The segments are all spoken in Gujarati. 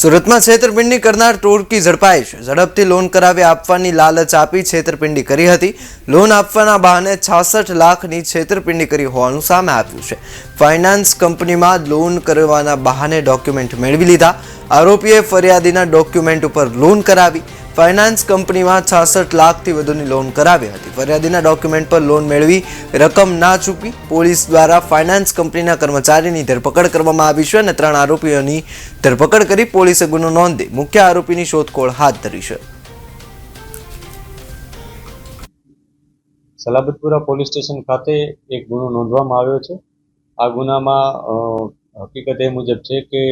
સુરતમાં છેતરપિંડી કરનાર ટોળકી ઝડપાઈ છે। ઝડપથી લોન કરાવી આપવાની લાલચ આપી છેતરપિંડી કરી હતી। લોન આપવાના બહાને 66 લાખની છેતરપિંડી કરી હોવાનું સામે આવ્યું છે। ફાઇનાન્સ કંપનીમાં લોન કરવાના બહાને ડોક્યુમેન્ટ મેળવી લીધા। આરોપીએ ફરિયાદીના ડોક્યુમેન્ટ ઉપર લોન કરાવી। ફાઇનાન્સ કંપનીમાં 66 લાખથી વધુની લોન કરાવી હતી। ફરિયાદીના ડોક્યુમેન્ટ પર લોન મેળવી રકમ ના ચૂકવી પોલીસ દ્વારા ફાઇનાન્સ કંપનીના કર્મચારીની ધરપકડ કરવામાં આવી છે અને 3 આરોપીઓની ધરપકડ કરી પોલીસે ગુનો નોંધી મુખ્ય આરોપીની શોધખોળ હાથ ધરી છે। સલાબતપુરા પોલીસ સ્ટેશન ખાતે એક ગુનો નોંધવામાં આવ્યો છે। આ ગુનામાં હકીકત એ મુજબ છે કે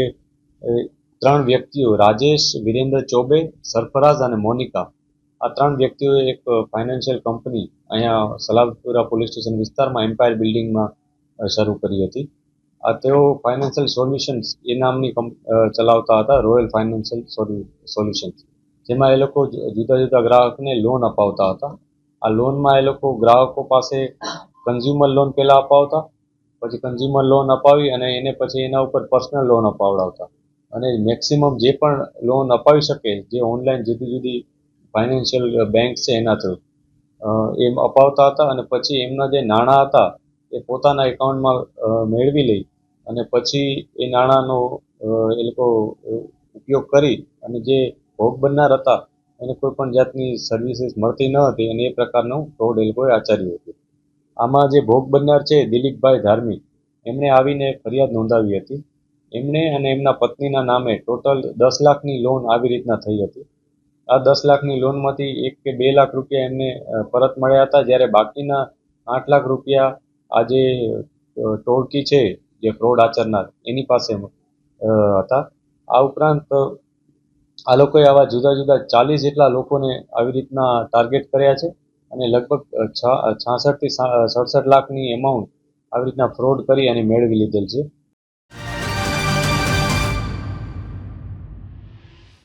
3 વ્યક્તિઓ રાજેશ, વિરેન્દ્ર ચોબે, સરફરાઝ અને મોનિકા આ 3 વ્યક્તિઓએ એક ફાઇનાન્શિયલ કંપની અહીંયા સલાબતપુરા પોલીસ સ્ટેશન વિસ્તારમાં એમ્પાયર બિલ્ડિંગમાં શરૂ કરી હતી। આ તેઓ ફાઇનાન્શિયલ સોલ્યુશન્સ એ નામની ચલાવતા હતા, રોયલ ફાઇનાન્શિયલ સોલ્યુશન્સ, જેમાં એ લોકો જુદા જુદા ગ્રાહકને લોન અપાવતા હતા। આ લોનમાં એ લોકો ગ્રાહકો પાસે કન્ઝ્યુમર લોન પહેલા અપાવતા, પછી કન્ઝ્યુમર લોન અપાવી અને એને પછી એના ઉપર પર્સનલ લોન અપાવડાવતા અને મેક્સિમમ જે પણ લોન અપાવી શકે જે ઓનલાઈન જુદી જુદી ફાઇનાન્શિયલ બેંક છે એના થ્રુ એમ અપાવતા હતા અને પછી એમના જે નાણાં હતા એ પોતાના એકાઉન્ટમાં મેળવી લઈ અને પછી એ નાણાંનો એ લોકો ઉપયોગ કરી અને જે ભોગ બનનાર હતા એને કોઈ પણ જાતની સર્વિસીસ મળતી ન હતી અને એ પ્રકારનું ફ્રોડ એ લોકોએ આચર્યું હતું। આમાં જે ભોગ બનનાર છે દિલીપભાઈ ધાર્મિક, એમણે આવીને ફરિયાદ નોંધાવી હતી। એમણે અને એમના પત્નીના નામે ટોટલ 10 લાખની લોન આવી રીતના થઈ હતી। આ 10 લાખની લોનમાંથી 1 કે 2 લાખ રૂપિયા એમને પરત મળ્યા હતા, જ્યારે બાકીના 8 લાખ રૂપિયા આ જે ટોળકી છે જે ફ્રોડ આચરનાર એની પાસે હતા। આ ઉપરાંત આ લોકોએ આવા જુદા જુદા 40 જેટલા લોકોને આવી રીતના ટાર્ગેટ કર્યા છે અને લગભગ 66 થી 67 લાખની એમાઉન્ટ આવી રીતના ફ્રોડ કરી અને મેળવી લીધેલ છે।